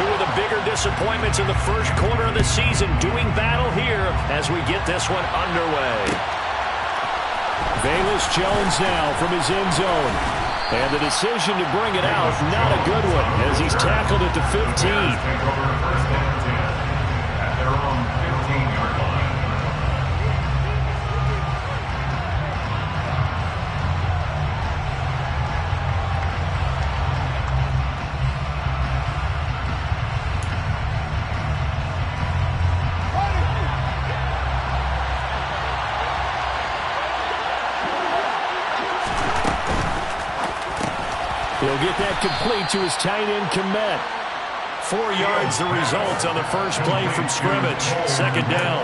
Two of the bigger disappointments in the first quarter of the season doing battle here as we get this one underway. Velus Jones now from his end zone. And the decision to bring it out, not a good one, as he's tackled at the 15. He'll get that complete to his tight end, Komet. 4 yards the result on the first play from scrimmage. Second down.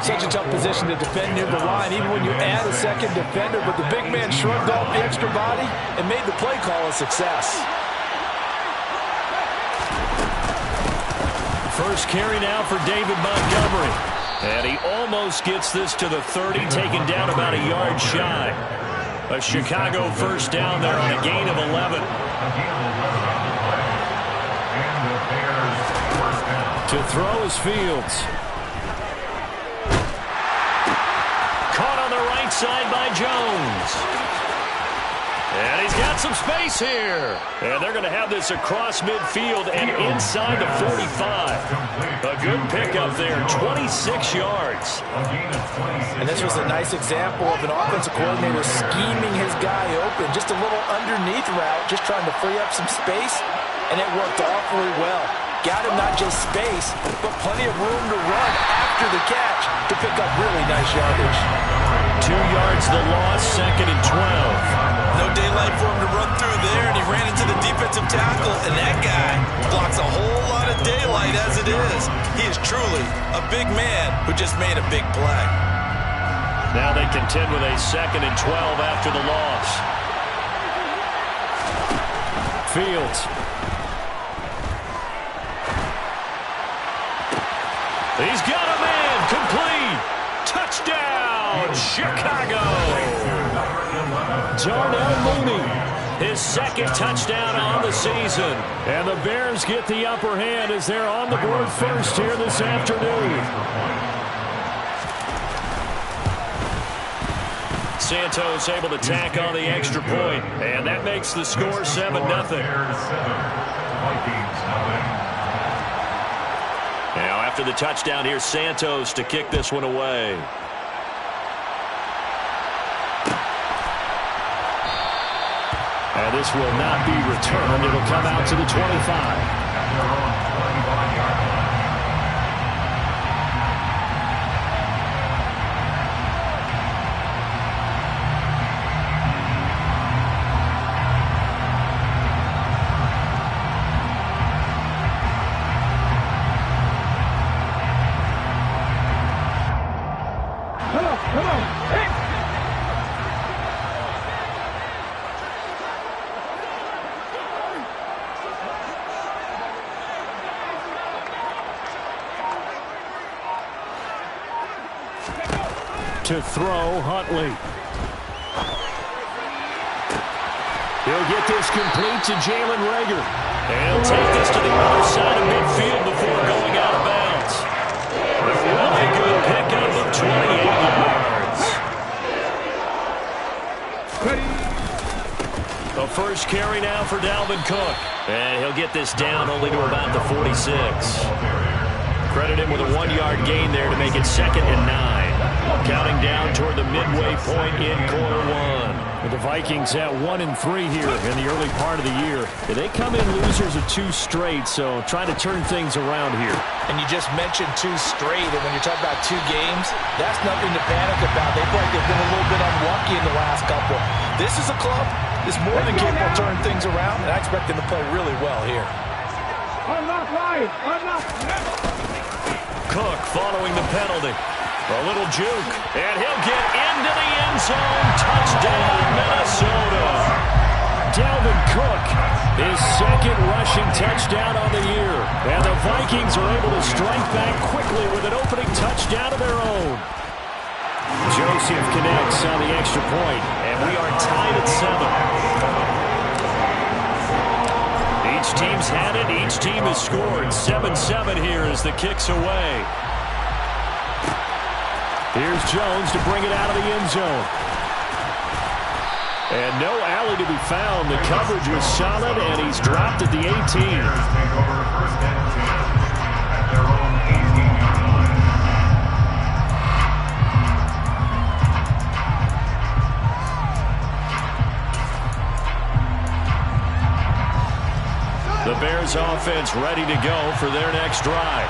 Such a tough position to defend near the line, even when you add a second defender. But the big man shrugged off the extra body and made the play call a success. First carry now for David Montgomery. And he almost gets this to the 30, taken down about a yard shy. A Chicago first down there on a gain of 11. To throw is Fields. Caught on the right side by Jones. And he's got some space here. And they're going to have this across midfield and inside the 45. A good pickup there, 26 yards. And this was a nice example of an offensive coordinator scheming his guy open. Just a little underneath route, just trying to free up some space. And it worked awfully well. Got him not just space, but plenty of room to run after the catch to pick up really nice yardage. 2 yards the loss, second and 12. No daylight for him to run through there, and he ran into the defensive tackle, and that guy blocks a whole lot of daylight as it is. He is truly a big man who just made a big play. Now they contend with a second and 12 after the loss. Fields. He's got a man, complete. Touchdown, Chicago. Darnell Mooney. His second touchdown on the season. And the Bears get the upper hand as they're on the board first here this afternoon. Santos able to tack on the extra point, and that makes the score 7-0. Now after the touchdown, here's Santos to kick this one away. And this will not be returned. It'll come out to the 25. To throw, Huntley. He'll get this complete to Jalen Reagor. And he'll take this to the other side of midfield before going out of bounds. A really good pickup of 28 yards. A first carry now for Dalvin Cook. And he'll get this down only to about the 46. Credit him with a 1-yard gain there to make it 2nd and 9. Counting down toward the midway point in quarter one. With the Vikings at 1-3 here in the early part of the year. They come in losers of 2 straight, so trying to turn things around here. And you just mentioned 2 straight, and when you're talking about 2 games, that's nothing to panic about. They feel like they've been a little bit unlucky in the last couple. This is a club that's more than capable of turning things around, and I expect them to play really well here. Cook following the penalty. A little juke, and he'll get into the end zone. Touchdown, Minnesota. Dalvin Cook, his 2nd rushing touchdown on the year. And the Vikings are able to strike back quickly with an opening touchdown of their own. Joseph connects on the extra point, and we are tied at 7. Each Each team's had it. Each team has scored. 7-7 here as the kick's away. Here's Jones to bring it out of the end zone. And no alley to be found. The coverage was solid, and he's dropped at the 18. The Bears offense ready to go for their next drive.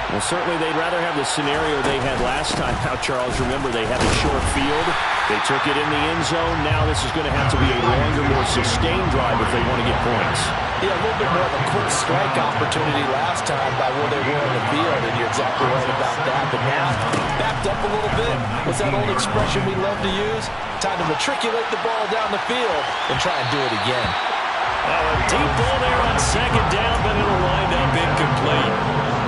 Well, certainly they'd rather have the scenario they had last time. Now, Charles, remember, they had a short field. They took it in the end zone. Now this is going to have to be a longer, more sustained drive if they want to get points. Yeah, a little bit more of a quick strike opportunity last time by where they were on the field, and you're exactly right about that. But now, backed up a little bit. What's that old expression we love to use? Time to matriculate the ball down the field and try and do it again. A deep ball there on second down, but it'll wind up incomplete.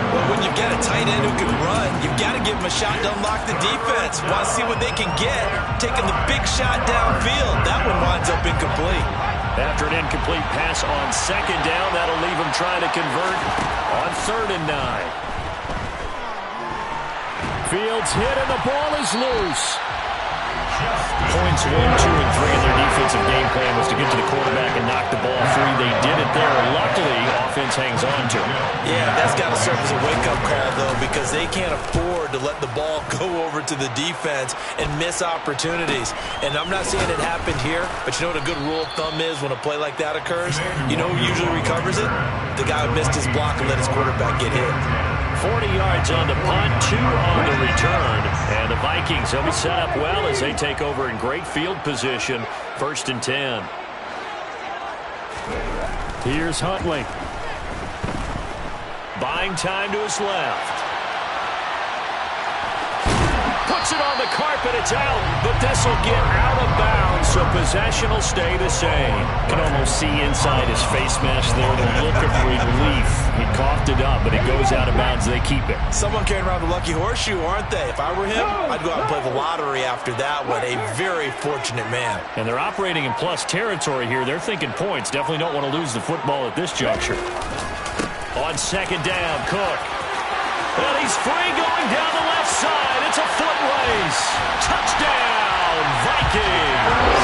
Well, when you've got a tight end who can run, you've got to give him a shot to unlock the defense. Want to see what they can get, taking the big shot downfield. That one winds up incomplete. After an incomplete pass on second down, that'll leave him trying to convert on 3rd and 9. Fields hit, and the ball is loose. Points 1, 2, and 3 in their defensive game plan was to get to the quarterback and knock the ball free. They did it there. Luckily, offense hangs on to it. Yeah, that's got to serve as a wake-up call, though, because they can't afford to let the ball go over to the defense and miss opportunities. And I'm not saying it happened here, but you know what a good rule of thumb is when a play like that occurs? You know who usually recovers it? The guy who missed his block and let his quarterback get hit. 40 yards on the punt, 2 on the return. And the Vikings will be set up well as they take over in great field position. 1st and 10. Here's Huntley. Buying time to his left. Puts it on the carpet. It's out, but this will get out of bounds, so possession will stay the same. Can almost see inside his face mask there, the look of relief. He coughed it up, but it goes out of bounds. They keep it. Someone carrying around the lucky horseshoe, aren't they? If I were him, I'd go out and play the lottery after that one. A very fortunate man. And they're operating in plus territory here. They're thinking points. Definitely don't want to lose the football at this juncture. On second down, Cook. And he's free going down the left side. It's a foot race. Touchdown, Vikings.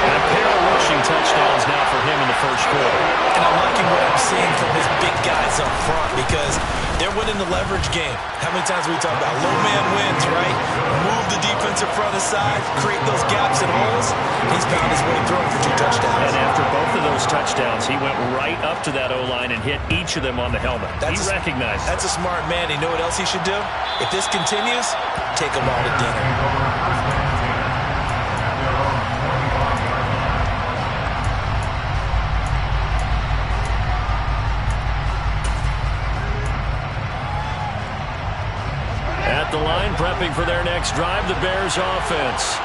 And a pair of rushing touchdowns now for him in the first quarter. And I'm liking what I'm seeing from his big guys up front because they're winning the leverage game. How many times we talk about low man wins, right? Move the defensive front aside, create those gaps and holes. He's found his way through for 2 touchdowns. And after both of those touchdowns, he went right up to that O-line and hit each of them on the helmet. He recognized. That's a smart man. You know what else he should do? If this continues, take them all to dinner. At the line, prepping for their next drive, the Bears offense.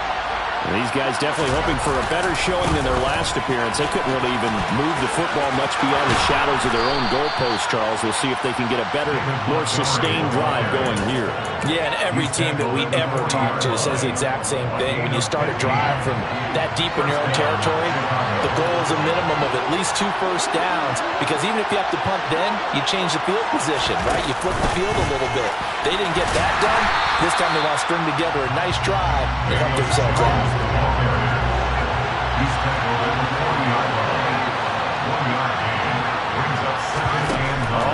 These guys definitely hoping for a better showing than their last appearance. They couldn't really even move the football much beyond the shadows of their own goalpost, Charles. We'll see if they can get a better, more sustained drive going here. Yeah, and every team that we ever talk to says the exact same thing. When you start a drive from that deep in your own territory, the goal is a minimum of at least 2 first downs, because even if you have to punt then, you change the field position, right? You flip the field a little bit. They didn't get that done. This time they want to string together a nice drive and help themselves out.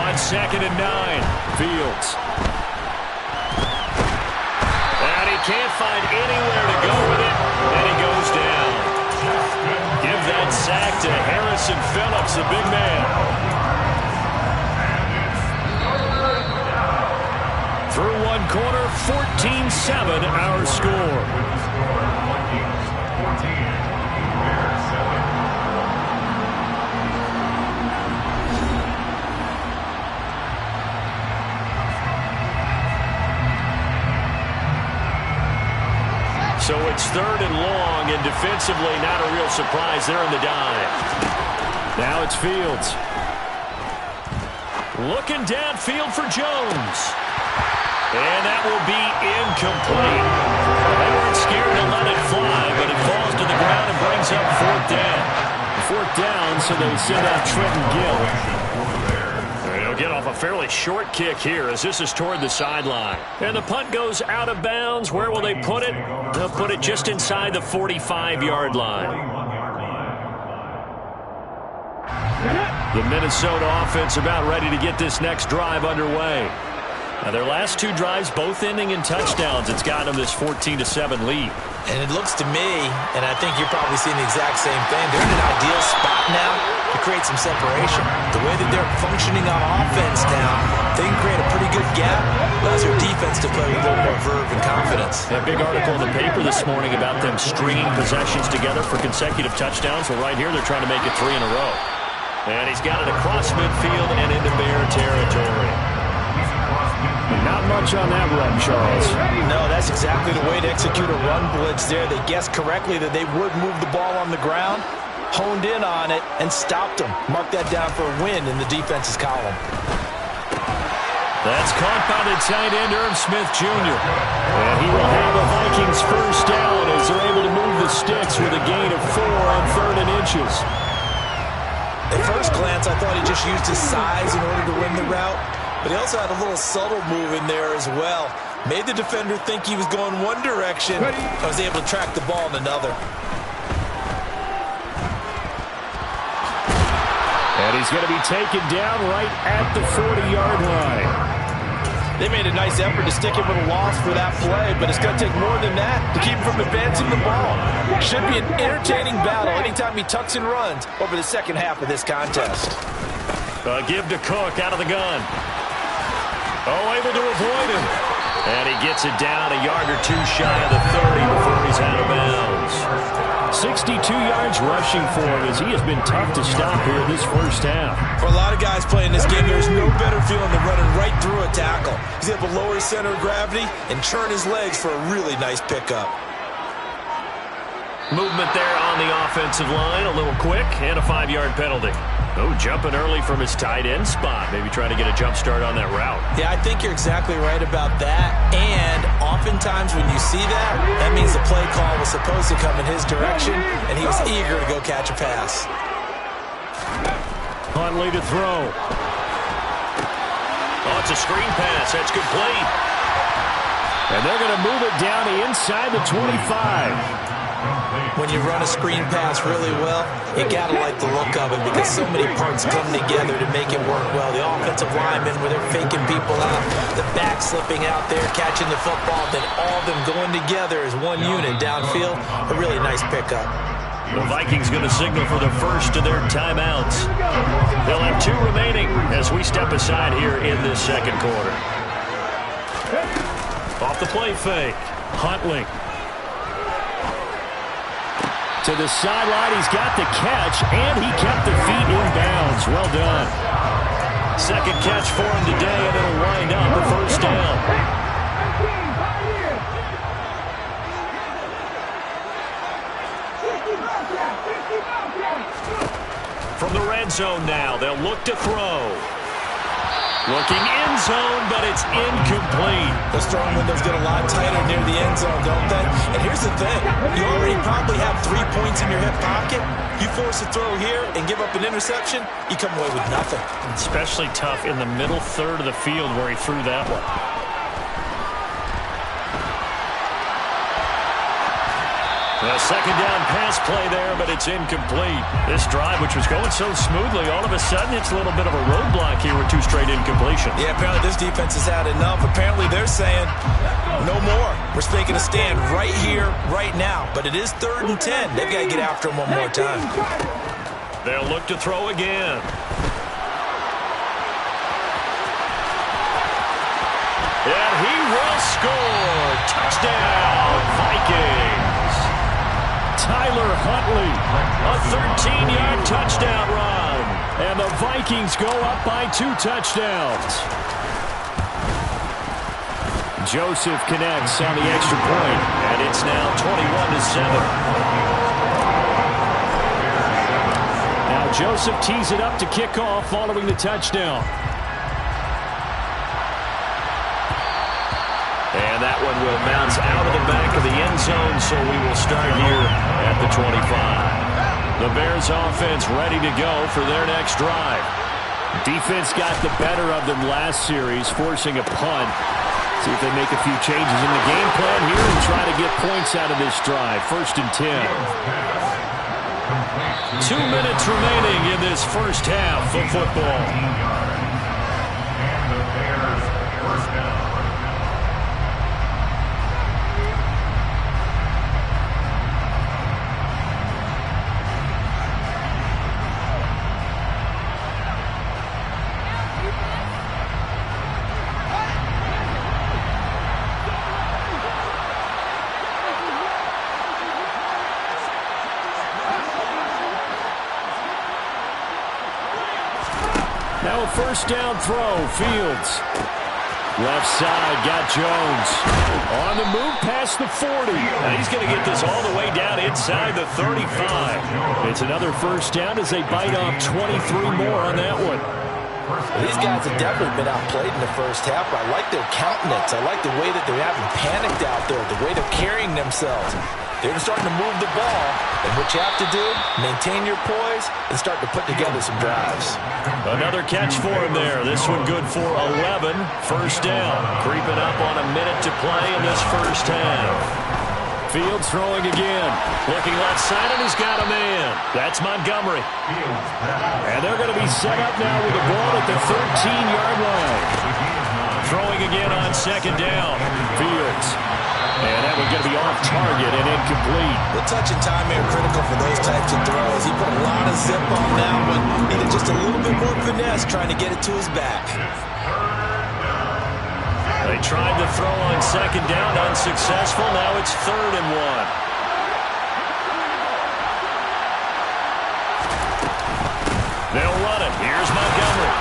On 2nd and 9, Fields. And he can't find anywhere to go with it, and he goes down. Give that sack to Harrison Phillips, the big man. Through 1 quarter, 14-7 our score. So it's 3rd and long, and defensively not a real surprise there in the dive. Now it's Fields. Looking downfield for Jones. And that will be incomplete. They weren't scared to let it fly, but it falls to the ground and brings up 4th down. 4th down, so they send out Trenton Gill. He'll get off a fairly short kick here as this is toward the sideline. And the punt goes out of bounds. Where will they put it? They'll put it just inside the 45-yard line. The Minnesota offense about ready to get this next drive underway. Now their last 2 drives both ending in touchdowns. It's gotten them this 14-7 lead. And it looks to me, and I think you're probably seeing the exact same thing, they're in an ideal spot now to create some separation. The way that they're functioning on offense now, they can create a pretty good gap. Allows their defense to play with a little more verve and confidence. A big article in the paper this morning about them stringing possessions together for consecutive touchdowns. Well, right here they're trying to make it 3 in a row. And he's got it across midfield and into Bear territory. Not much on that run, Charles. No, that's exactly the way to execute a run blitz there. They guessed correctly that they would move the ball on the ground, honed in on it, and stopped them. Mark that down for a win in the defense's column. That's caught by the tight end, Irv Smith Jr. And he will have the Vikings first down as they're able to move the sticks with a gain of 4 on 3rd and inches. At first glance, I thought he just used his size in order to win the route. But he also had a little subtle move in there as well. Made the defender think he was going one direction. I was able to track the ball in another. And he's going to be taken down right at the 40-yard line. They made a nice effort to stick him with a loss for that play, but it's going to take more than that to keep him from advancing the ball. Should be an entertaining battle anytime he tucks and runs over the second half of this contest. Give to Cook out of the gun. Oh, able to avoid him. And he gets it down a yard or 2 shy of the 30 before he's out of bounds. 62 yards rushing for him as he has been tough to stop here this first half. For a lot of guys playing this game, there's no better feeling than running right through a tackle. He's able to lower his center of gravity and churn his legs for a really nice pickup. Movement there on the offensive line, a little quick, and a 5-yard penalty. Oh, jumping early from his tight end spot. Maybe trying to get a jump start on that route. Yeah, I think you're exactly right about that. And oftentimes when you see that, that means the play call was supposed to come in his direction, and he was eager to go catch a pass. Huntley to throw. Oh, it's a screen pass. That's complete. And they're going to move it down to inside the 25. When you run a screen pass really well, you got to like the look of it because so many parts come together to make it work well. The offensive linemen, where they're faking people out, the back slipping out there, catching the football, then all of them going together as one unit downfield. A really nice pickup. The Vikings going to signal for the first of their timeouts. They'll have 2 remaining as we step aside here in this second quarter. Off the play fake. Huntley. To the sideline, he's got the catch, and he kept the feet in bounds. Well done. Second catch for him today, and it'll wind up a first down. From the red zone now, they'll look to throw. Looking end zone, but it's incomplete. Those throwing windows get a lot tighter near the end zone, don't they? And here's the thing. You already probably have 3 points in your hip pocket. You force a throw here and give up an interception, you come away with nothing. Especially tough in the middle third of the field where he threw that one. A second down pass play there, but it's incomplete. This drive, which was going so smoothly, all of a sudden it's a little bit of a roadblock here with 2 straight incompletions. Yeah, apparently this defense has had enough. Apparently they're saying, no more. We're making a stand right here, right now. But it is 3rd and 10. They've got to get after him one more time. They'll look to throw again. And he will score. Touchdown, Vikings. Tyler Huntley, A 13-yard touchdown run. and the Vikings go up by 2 touchdowns. Joseph connects on the extra point, and it's now 21-7. Now Joseph tees it up to kick off following the touchdown. And that one will bounce out of the back of the end zone, so we will start here at the 25. The Bears offense ready to go for their next drive. Defense got the better of them last series, forcing a punt. See if they make a few changes in the game plan here and try to get points out of this drive. 1st and 10. 2 minutes remaining in this first half of football. Now a first down throw. Fields. Left side, got Jones. On the move past the 40. And he's going to get this all the way down inside the 35. It's another first down as they bite off 23 more on that one. These guys have definitely been outplayed in the first half. I like their countenance. I like the way that they haven't panicked out there, the way they're carrying themselves. They're starting to move the ball, and what you have to do, maintain your poise and start to put together some drives. Another catch for him there. This one good for 11. First down. Creeping up on a minute to play in this first half. Fields throwing again. Looking left side, and he's got a man. That's Montgomery. And they're going to be set up now with the ball at the 13-yard line. Throwing again on second down. Fields. And that one's going to be off target and incomplete. The touch and time are critical for those types of throws. He put a lot of zip on that one. Needed just a little bit more finesse trying to get it to his back. They tried to throw on second down, unsuccessful. Now it's 3rd and 1. They'll run it. Here's Montgomery.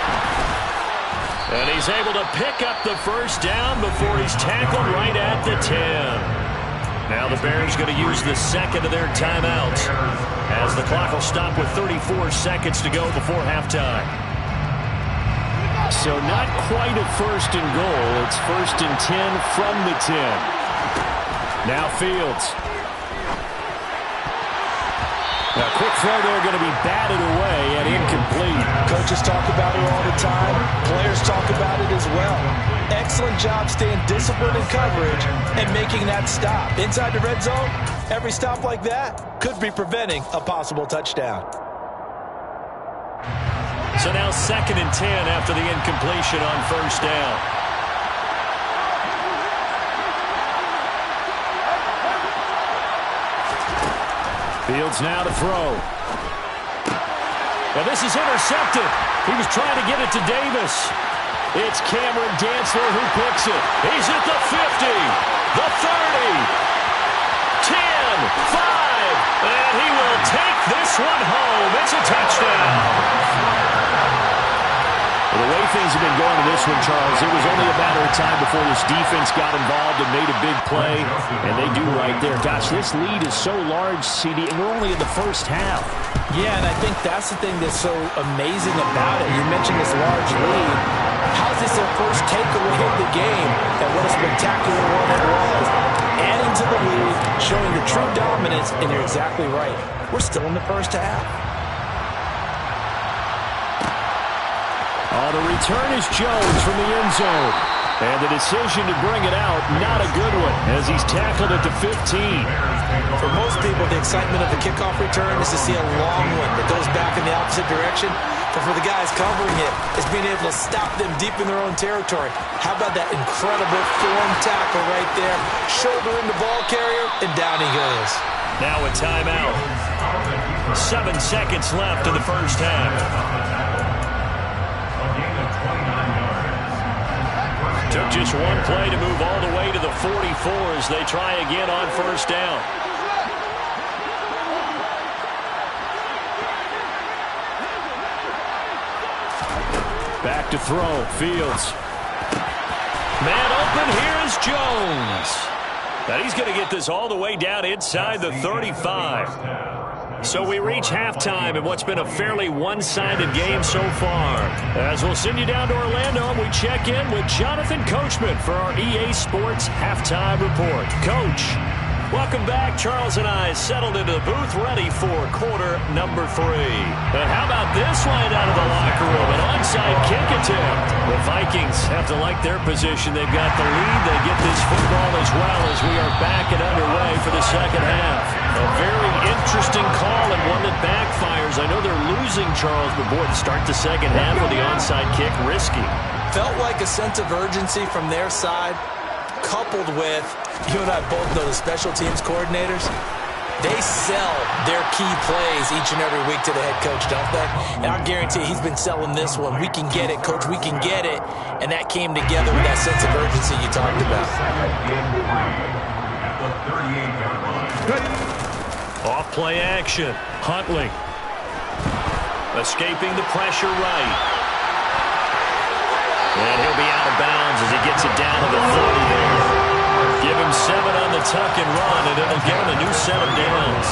And he's able to pick up the first down before he's tackled right at the 10. Now the Bears going to use the second of their timeouts as the clock will stop with 34 seconds to go before halftime. So not quite a 1st and goal. It's 1st and 10 from the 10. Now Fields. A quick throw there going to be batted away and incomplete. Coaches talk about it all the time. Players talk about it as well. Excellent job staying disciplined in coverage and making that stop. Inside the red zone, every stop like that could be preventing a possible touchdown. So now 2nd and 10 after the incompletion on first down. Fields now to throw. And this is intercepted. He was trying to get it to Davis. It's Cameron Dantzler who picks it. He's at the 50, the 30, 10, 5, and he will take this one home. It's a touchdown. Well, the way things have been going in this one, Charles, it was only a matter of time before this defense got involved and made a big play, and they do right there. Gosh, this lead is so large, CD, and we're only in the first half. Yeah, and I think that's the thing that's so amazing about it. You mentioned this large lead. How's this their first takeaway of the game? And what a spectacular one it was. Adding to the lead, showing the true dominance, and you're exactly right. We're still in the first half. Oh, the return is Jones from the end zone. And the decision to bring it out, not a good one, as he's tackled at the 15. For most people, the excitement of the kickoff return is to see a long one that goes back in the opposite direction. But for the guys covering it, it's being able to stop them deep in their own territory. How about that incredible form tackle right there? Shoulder in the ball carrier, and down he goes. Now a timeout. 7 seconds left in the first half. Took just one play to move all the way to the 44 as they try again on first down. Back to throw. Fields. Man open, here is Jones. And he's going to get this all the way down inside the 35. So we reach halftime in what's been a fairly one-sided game so far. As we'll send you down to Orlando, and we check in with Jonathan Coachman for our EA Sports Halftime Report. Coach. Welcome back. Charles and I settled into the booth ready for quarter number 3. And how about this one out of the locker room? An onside kick attempt. The Vikings have to like their position. They've got the lead. They get this football as well as we are back and underway for the second half. A very interesting call and one that backfires. I know they're losing, Charles, but boy, to start the second half with the onside kick, risky. Felt like a sense of urgency from their side, coupled with, you and I both know the special teams coordinators, they sell their key plays each and every week to the head coach, don't they? And I guarantee he's been selling this one. We can get it, coach, we can get it. And that came together with that sense of urgency you talked about. Off play action. Huntley. Escaping the pressure right. And he'll be out of bounds as he gets it down to the 40 there. Give him 7 on the tuck and run, and it'll give him a new set of downs.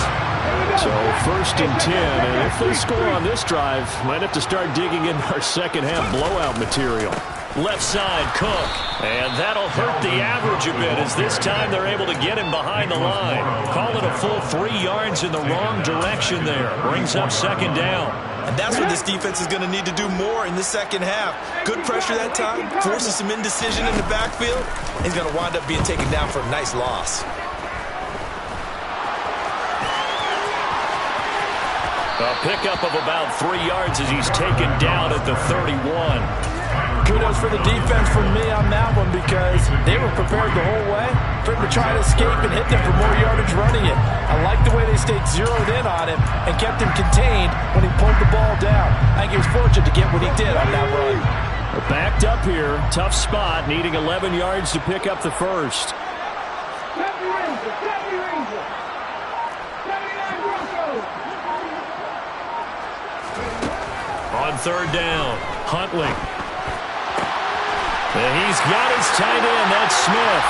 So 1st and 10, and if they score on this drive, might have to start digging in our second half blowout material. Left side, Cook. And that'll hurt the average a bit as this time they're able to get him behind the line. Call it a full 3 yards in the wrong direction there. Brings up second down. And that's what this defense is going to need to do more in the second half. Good pressure that time, forces some indecision in the backfield. He's going to wind up being taken down for a nice loss. A pickup of about 3 yards as he's taken down at the 31. Kudos for the defense from me on that one because they were prepared the whole way for him to try to escape and hit them for more yardage running it. I like the way they stayed zeroed in on him and kept him contained when he pulled the ball down. I think he was fortunate to get what he did on that run. We're backed up here. Tough spot, needing 11 yards to pick up the first. On 3rd down, Huntley. And he's got his tight end. That's Smith.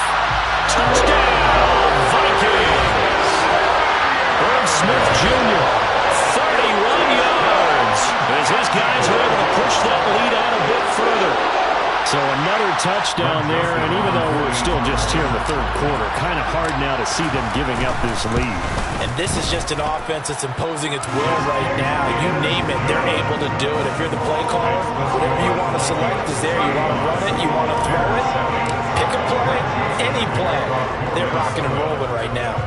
Touchdown, Vikings. Irv Smith Jr., 31 yards. As his guys are able to push that lead out a bit further. So another touchdown there, and even though we're still just here in the 3rd quarter, kind of hard now to see them giving up this lead. And this is just an offense that's imposing its will right now. You name it, they're able to do it. If you're the play caller, whatever you want to select is there. You want to run it, you want to throw it, pick a play, any play. They're rocking and rolling right now.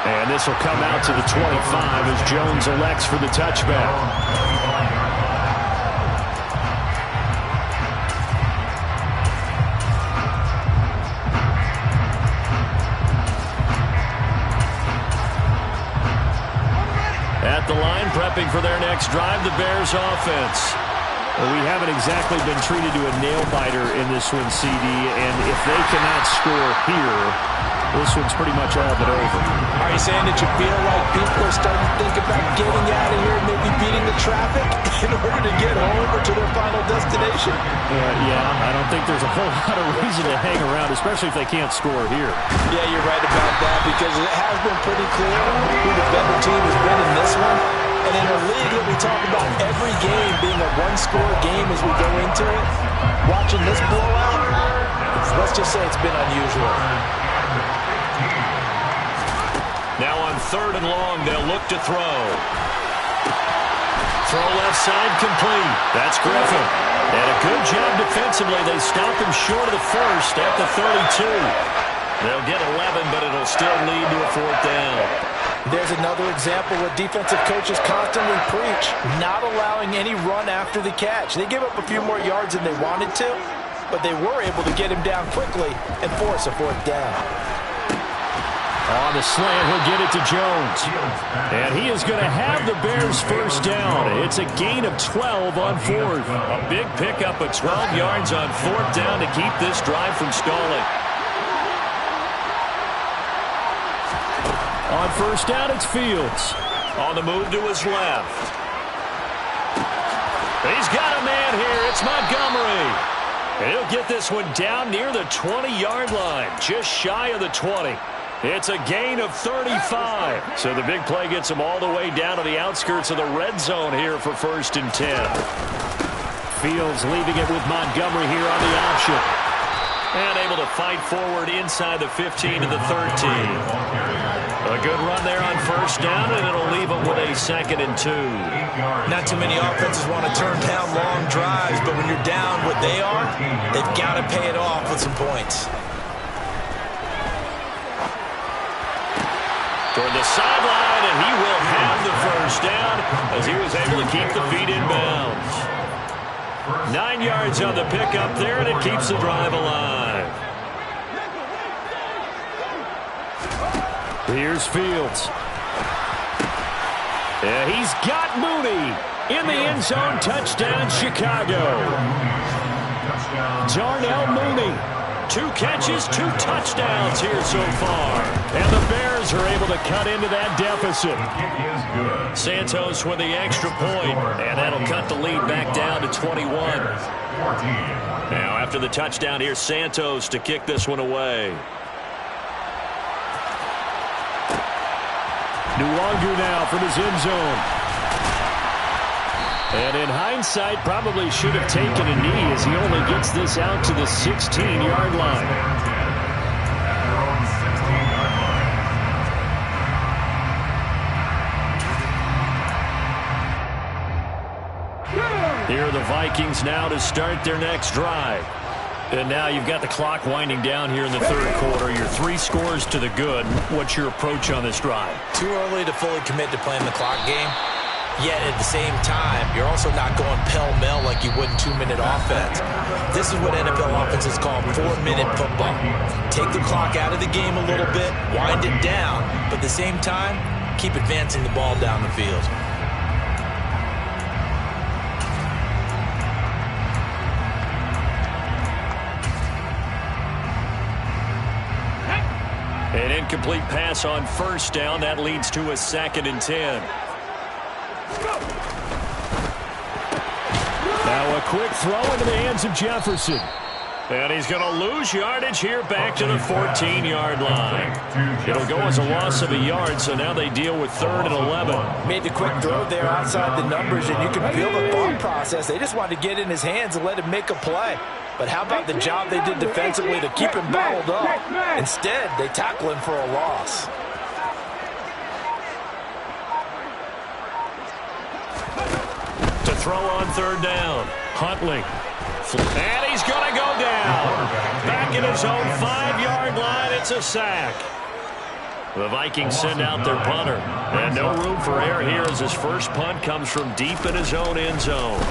And this will come out to the 25 as Jones elects for the touchback. At the line, prepping for their next drive, the Bears offense. Well, we haven't exactly been treated to a nail-biter in this one, CD, and if they cannot score here, this one's pretty much all but over. Are you saying that you feel like people are starting to think about getting out of here and maybe beating the traffic in order to get home or to their final destination? Yeah, I don't think there's a whole lot of reason to hang around, especially if they can't score here. Yeah, you're right about that because it has been pretty clear who the better team has been in this one. And in a league that we talk about every game being a one-score game as we go into it, watching this blowout, let's just say it's been unusual. Now on 3rd and long, they'll look to throw. Throw left side complete. That's Griffin. And a good job defensively. They stop him short of the first at the 32. They'll get 11, but it'll still lead to a 4th down. There's another example what defensive coaches constantly preach, not allowing any run after the catch. They give up a few more yards than they wanted to, but they were able to get him down quickly and force a 4th down. On the slant, he'll get it to Jones. And he is going to have the Bears' first down. It's a gain of 12 on 4th. A big pickup of 12 yards on 4th down to keep this drive from stalling. On 1st down, it's Fields. On the move to his left. He's got a man here. It's Montgomery. And he'll get this one down near the 20-yard line, just shy of the 20. It's a gain of 35. So the big play gets them all the way down to the outskirts of the red zone here for 1st and 10. Fields leaving it with Montgomery here on the option. And able to fight forward inside the 15 to the 13. A good run there on first down, and it'll leave them with a 2nd and 2. Not too many offenses want to turn down long drives, but when you're down what they are, they've got to pay it off with some points. Toward the sideline, and he will have the first down as he was able to keep the feet in bounds. 9 yards on the pickup there, and it keeps the drive alive. Here's Fields. Yeah, he's got Mooney in the end zone. Touchdown, Chicago. Darnell Mooney. 2 catches, 2 touchdowns here so far. And the Bears are able to cut into that deficit. Santos with the extra point, and that'll cut the lead back down to 21. Now after the touchdown, here's Santos to kick this one away. Nwangu now from his end zone. And in hindsight, probably should have taken a knee as he only gets this out to the 16-yard line. Here are the Vikings now to start their next drive. And now you've got the clock winding down here in the third quarter. You're 3 scores to the good. What's your approach on this drive? Too early to fully commit to playing the clock game. Yet at the same time, you're also not going pell-mell like you would in 2-minute offense. This is what NFL offenses call 4-minute football. Take the clock out of the game a little bit, wind it down, but at the same time, keep advancing the ball down the field. An incomplete pass on first down. That leads to a 2nd and 10. Now a quick throw into the hands of Jefferson. And he's going to lose yardage here back to the 14-yard line. It'll go as a loss of a yard, so now they deal with 3rd and 11. Made the quick throw there outside the numbers, and you can feel the thought process. They just wanted to get in his hands and let him make a play. But how about the job they did defensively to keep him bottled up? Instead, they tackle him for a loss. To throw on 3rd down. Huntley. And he's going to go down. Back in his own 5-yard line. It's a sack. The Vikings send out their punter. And no room for error here as his first punt comes from deep in his own end zone.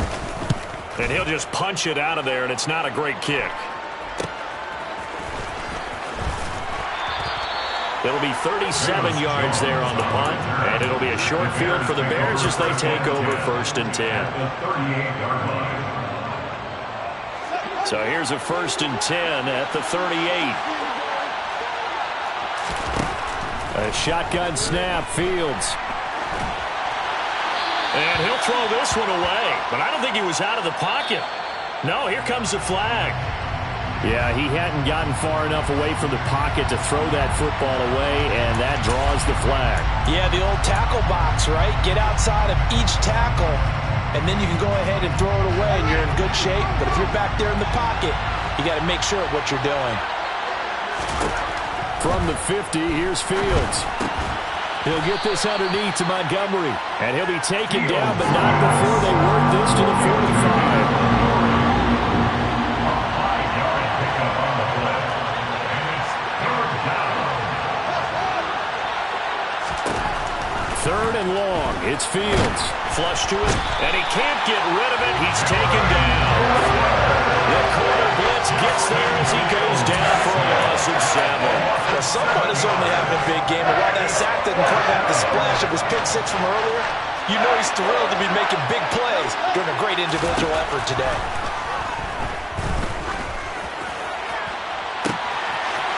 And he'll just punch it out of there, and it's not a great kick. It'll be 37 yards there on the punt, and it'll be a short field for the Bears as they take over 1st and 10. So here's a 1st and 10 at the 38. A shotgun snap, Fields. And he'll throw this one away, but I don't think he was out of the pocket. No, here comes the flag. Yeah, he hadn't gotten far enough away from the pocket to throw that football away, and that draws the flag. Yeah, the old tackle box, right? Get outside of each tackle, and then you can go ahead and throw it away, and you're in good shape. But if you're back there in the pocket, you got to make sure of what you're doing. From the 50, here's Fields. He'll get this underneath to Montgomery, and he'll be taken down, but not before they work this to the 45. 3rd and long. It's Fields. Flush to it, and he can't get rid of it. He's taken down. The corner blitz gets there as he goes down for a loss of 7. Well, someone is only having a big game, and while that sack didn't come out the splash of his pick 6 from earlier, you know he's thrilled to be making big plays during a great individual effort today.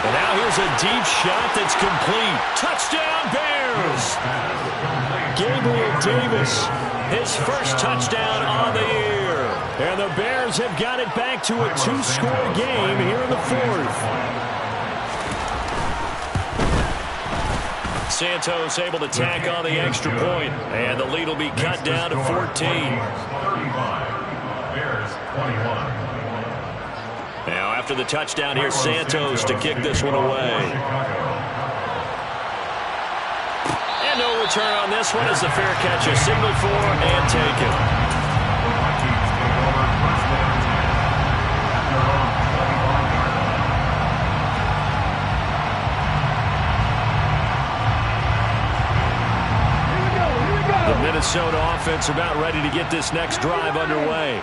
And now here's a deep shot that's complete. Touchdown, Bears! Gabriel Davis, his first touchdown on the year. And the Bears have got it back to a 2-score game here in the 4th. Santos able to tack on the extra point, and the lead will be cut down to 14. Now after the touchdown, here's Santos to kick this one away. And no return on this one as the fair catch is signaled for and taken. The Minnesota offense about ready to get this next drive underway.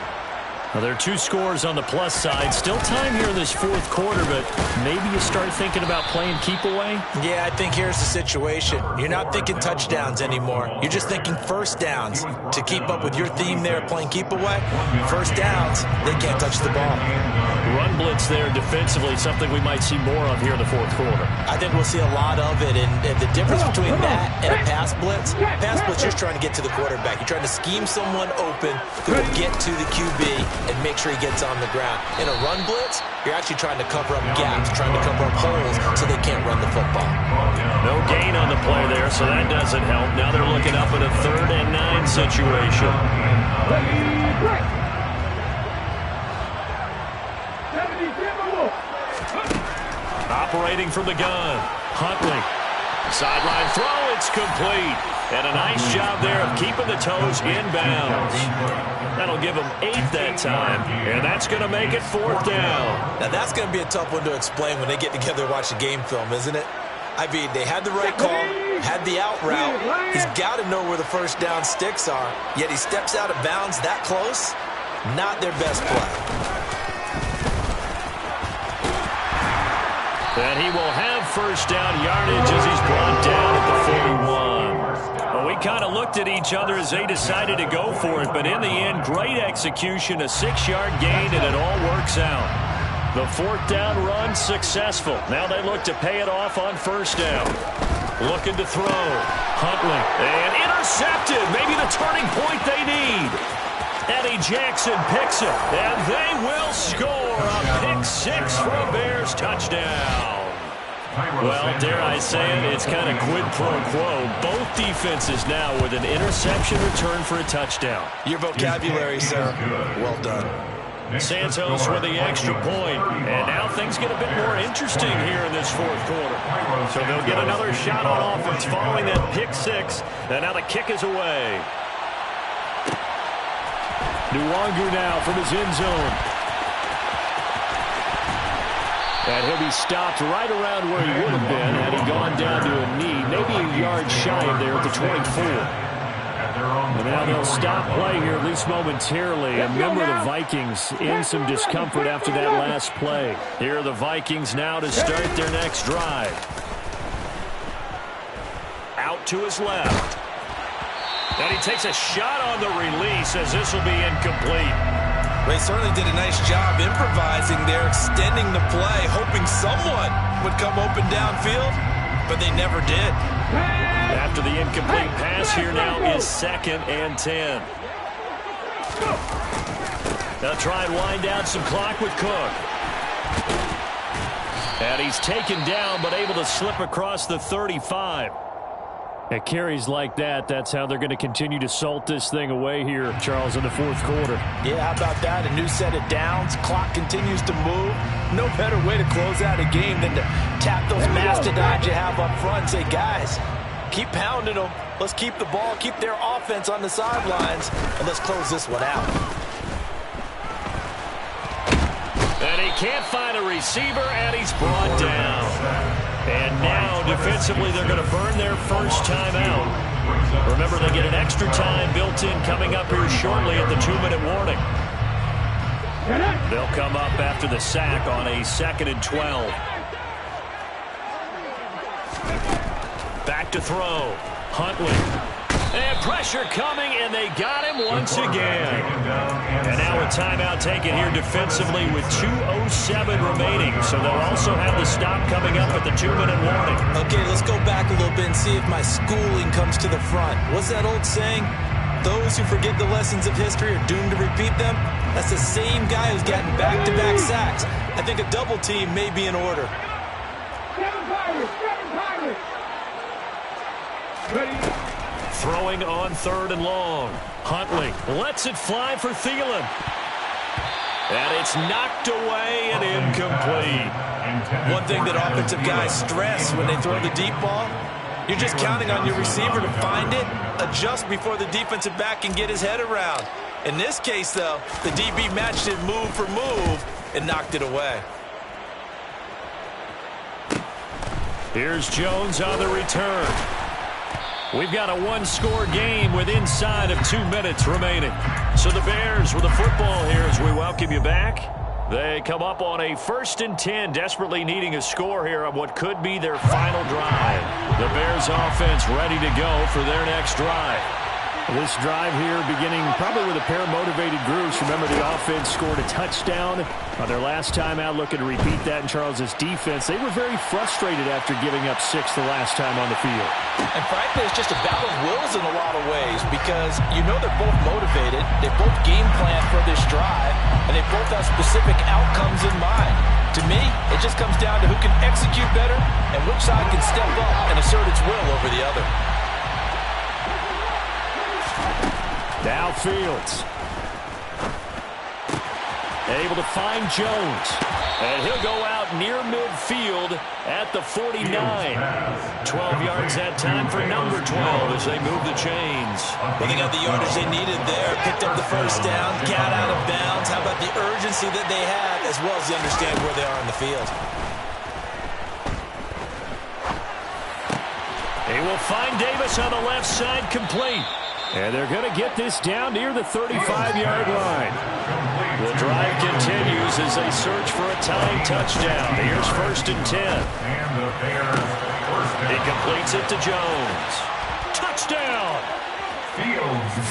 Well, there are 2 scores on the plus side. Still time here in this fourth quarter, but maybe you start thinking about playing keep away? Yeah, I think here's the situation. You're not thinking touchdowns anymore. You're just thinking first downs. To keep up with your theme there, playing keep away, first downs, they can't touch the ball. Run blitz there defensively, something we might see more of here in the fourth quarter. I think we'll see a lot of it, and the difference between that and a pass blitz, you're just trying to get to the quarterback. You're trying to scheme someone open who will get to the QB and make sure he gets on the ground. In a run blitz, you're actually trying to cover up gaps, trying to cover up holes so they can't run the football. No gain on the play there, so that doesn't help. Now they're looking up at a 3rd and 9 situation. Operating from the gun, Huntley. Sideline throw, it's complete. And a nice job there of keeping the toes inbounds. That'll give them 8 that time, and that's going to make it 4th down. Now, that's going to be a tough one to explain when they get together and watch the game film, isn't it? I mean, they had the right call, had the out route. He's got to know where the first down sticks are, yet he steps out of bounds that close. Not their best play. And he will have first down yardage as he's brought down at the 41. Well, we kind of looked at each other as they decided to go for it, but in the end, great execution, a 6-yard gain, and it all works out. The 4th down run successful. Now they look to pay it off on first down. Looking to throw. Huntley. And intercepted. Maybe the turning point they need. Eddie Jackson picks it, and they will score a pick-6 for a Bears touchdown. Well, dare I say it, it's kind of quid pro quo. Both defenses now with an interception return for a touchdown. Your vocabulary, sir. Well done. Santos with the extra point, and now things get a bit more interesting here in this fourth quarter. So they'll get another shot on offense following that pick-6, and now the kick is away. Nwangu now from his end zone. And he'll be stopped right around where he would have been had he gone down to a knee, maybe a yard shy of there at the 24. And now they'll stop play here, at least momentarily. And remember, the Vikings in some discomfort after that last play. Here are the Vikings now to start their next drive. Out to his left. And he takes a shot on the release as this will be incomplete. They certainly did a nice job improvising there, extending the play, hoping someone would come open downfield, but they never did. After the incomplete pass, here now is 2nd and 10. They'll try and wind down some clock with Cook. And he's taken down, but able to slip across the 35. At carries like that, that's how they're going to continue to salt this thing away here, Charles, in the fourth quarter. Yeah, how about that? A new set of downs. Clock continues to move. No better way to close out a game than to tap those mastodons you have up front and say, guys, keep pounding them. Let's keep the ball, keep their offense on the sidelines, and let's close this one out. And he can't find a receiver, and he's brought down. And now, defensively, they're going to burn their first time out. Remember, they get an extra time built in coming up here shortly at the 2-minute warning. They'll come up after the sack on a 2nd and 12. Back to throw. Huntley. And pressure coming, and they got him once again. And now a timeout taken here defensively with 2:07 remaining. So they'll also have the stop coming up at the 2-minute warning. Okay, let's go back a little bit and see if my schooling comes to the front. What's that old saying? Those who forget the lessons of history are doomed to repeat them. That's the same guy who's gotten back-to-back sacks. I think a double team may be in order. Throwing on 3rd and long. Huntley lets it fly for Thielen. And it's knocked away and incomplete. One thing that offensive guys stress when they throw the deep ball, you're just counting on your receiver to find it, adjust before the defensive back can get his head around. In this case, though, the DB matched it move for move and knocked it away. Here's Jones on the return. We've got a one-score game with inside of 2 minutes remaining. So the Bears with the football here as we welcome you back. They come up on a 1st and 10, desperately needing a score here on what could be their final drive. The Bears offense ready to go for their next drive. This drive here beginning probably with a pair of motivated groups. Remember, the offense scored a touchdown on their last time out, looking to repeat that in Charles's defense. They were very frustrated after giving up 6 the last time on the field. And frankly, it's just a battle of wills in a lot of ways because you know they're both motivated. They both game plan for this drive, and they both have specific outcomes in mind. To me, it just comes down to who can execute better and which side can step up and assert its will over the other. Now Fields. Able to find Jones. And he'll go out near midfield at the 49. 12 yards that time for number 12 as they move the chains. Well, they got the yardage they needed there. Picked up the first down, got out of bounds. How about the urgency that they have as well as they understand where they are on the field? He will find Davis on the left side, complete. And they're going to get this down near the 35-yard line. The drive continues as they search for a tying touchdown. Here's 1st and 10. He completes it to Jones. Touchdown!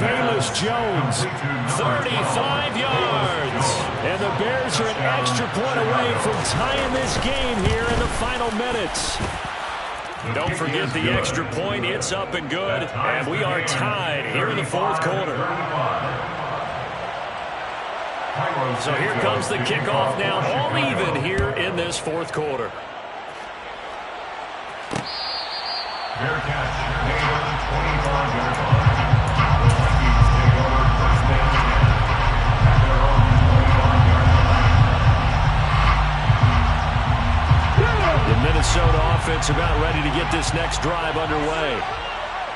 Famous Jones, 35 yards. And the Bears are an extra point away from tying this game here in the final minutes. Don't forget the extra point. It's up and good. And we are tied here in the 4th quarter. So here comes the kickoff now, all even here in this 4th quarter. Minnesota offense about ready to get this next drive underway.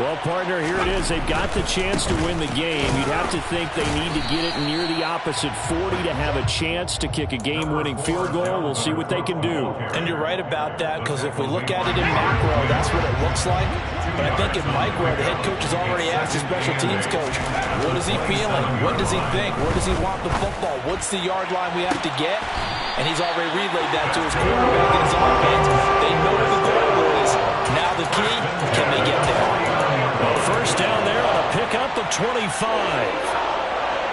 Well, partner, here it is. They've got the chance to win the game. You'd have to think they need to get it near the opposite 40 to have a chance to kick a game-winning field goal. We'll see what they can do. And you're right about that, because if we look at it in macro, that's what it looks like. But I think in micro, the head coach has already asked the special teams coach, what is he feeling? What does he think? Where does he want the football? What's the yard line we have to get? And he's already relayed that to his quarterback and his offense. They know the goal is. Now the key, can they get there? Well, first down there on a pickup of 25.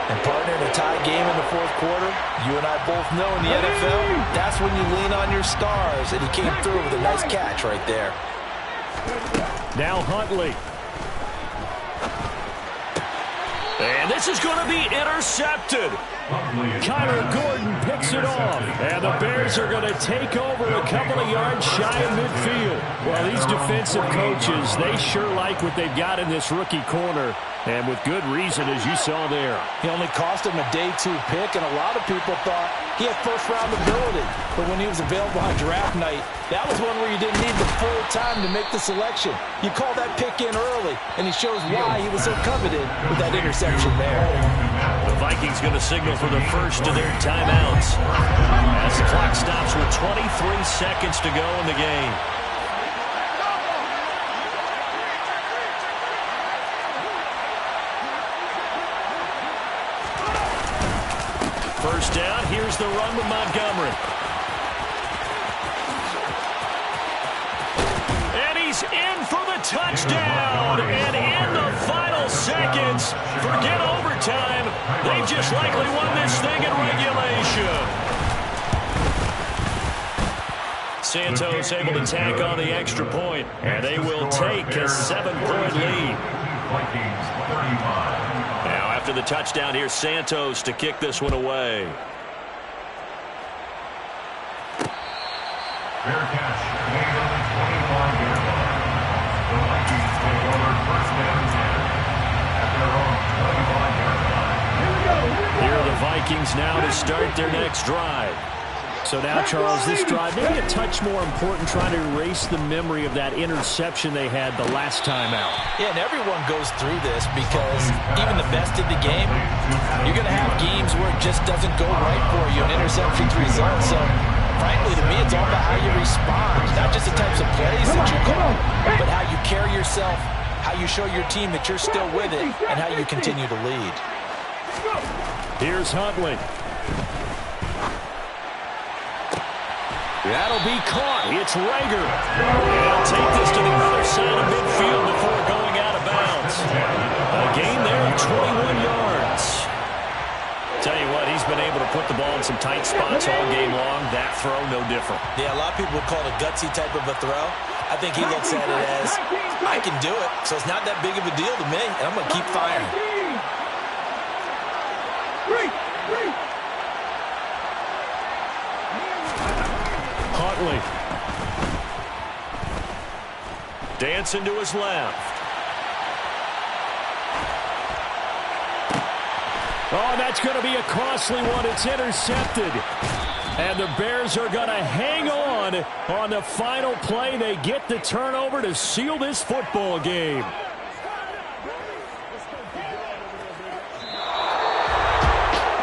And partner, in a tie game in the 4th quarter, you and I both know in the NFL, that's when you lean on your stars. And he came through with a nice catch right there. Now Huntley. And this is going to be intercepted. Kyler Gordon picks it off. And the Bears are going to take over a couple of yards shy of midfield. Well, these defensive coaches, they sure like what they've got in this rookie corner. And with good reason, as you saw there. He only cost him a day 2 pick, and a lot of people thought he had first-round ability. But when he was available on draft night, that was one where you didn't need the full time to make the selection. You call that pick in early, and he shows why he was so coveted with that interception there. The Vikings going to signal for the first of their timeouts as the clock stops with 23 seconds to go in the game. First down, here's the run with Montgomery. And he's in for the touchdown. And in the final seconds, forget overtime, they've just likely won this thing in regulation. Santos able to tack on the extra point, and they will take a 7-point lead. Now after the touchdown, here's Santos to kick this one away. Fair catch. Made on the 25-yard line. The Vikings take over first and 10 at their own 25-yard line. Here are the Vikings Falcons now to start their next drive. So now, Charles, this drive maybe a touch more important, trying to erase the memory of that interception they had the last time out. Yeah, and everyone goes through this because even the best in the game, you're going to have games where it just doesn't go right for you, and interceptions result. So, frankly, to me, it's all about how you respond, not just the types of plays that you call, but how you carry yourself, how you show your team that you're still with it, and how you continue to lead. Here's Huntley. That'll be caught. It's Rager. He'll take this to the other side of midfield before going out of bounds. A gain there of 21 yards. Tell you what, he's been able to put the ball in some tight spots all game long. That throw, no different. Yeah, a lot of people would call it a gutsy type of a throw. I think he looks at it as, I can do it, so it's not that big of a deal to me, and I'm going to keep firing. Huntley. Dancing to his left. Oh, that's going to be a costly one. It's intercepted. And the Bears are going to hang on the final play. They get the turnover to seal this football game.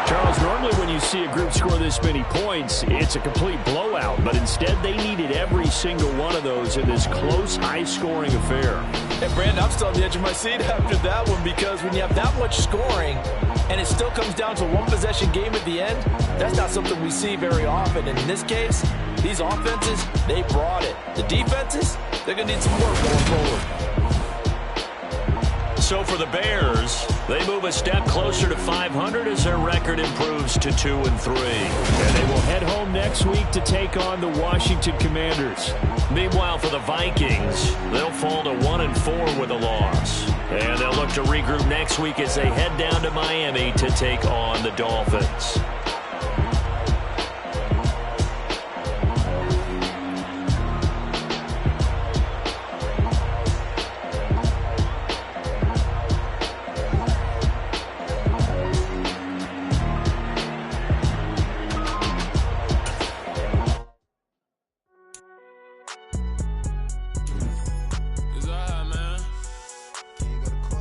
Charles, normally when you see a group score this many points, it's a complete blowout. But instead, they needed every single one of those in this close, high-scoring affair. And, Brandon, I'm still on the edge of my seat after that one because when you have that much scoring and it still comes down to a one-possession game at the end, that's not something we see very often. And in this case, these offenses, they brought it. The defenses, they're going to need some work going forward. So for the Bears, they move a step closer to 500 as their record improves to 2-3. And they will head home next week to take on the Washington Commanders. Meanwhile, for the Vikings, they'll fall to 1-4 with a loss. And they'll look to regroup next week as they head down to Miami to take on the Dolphins.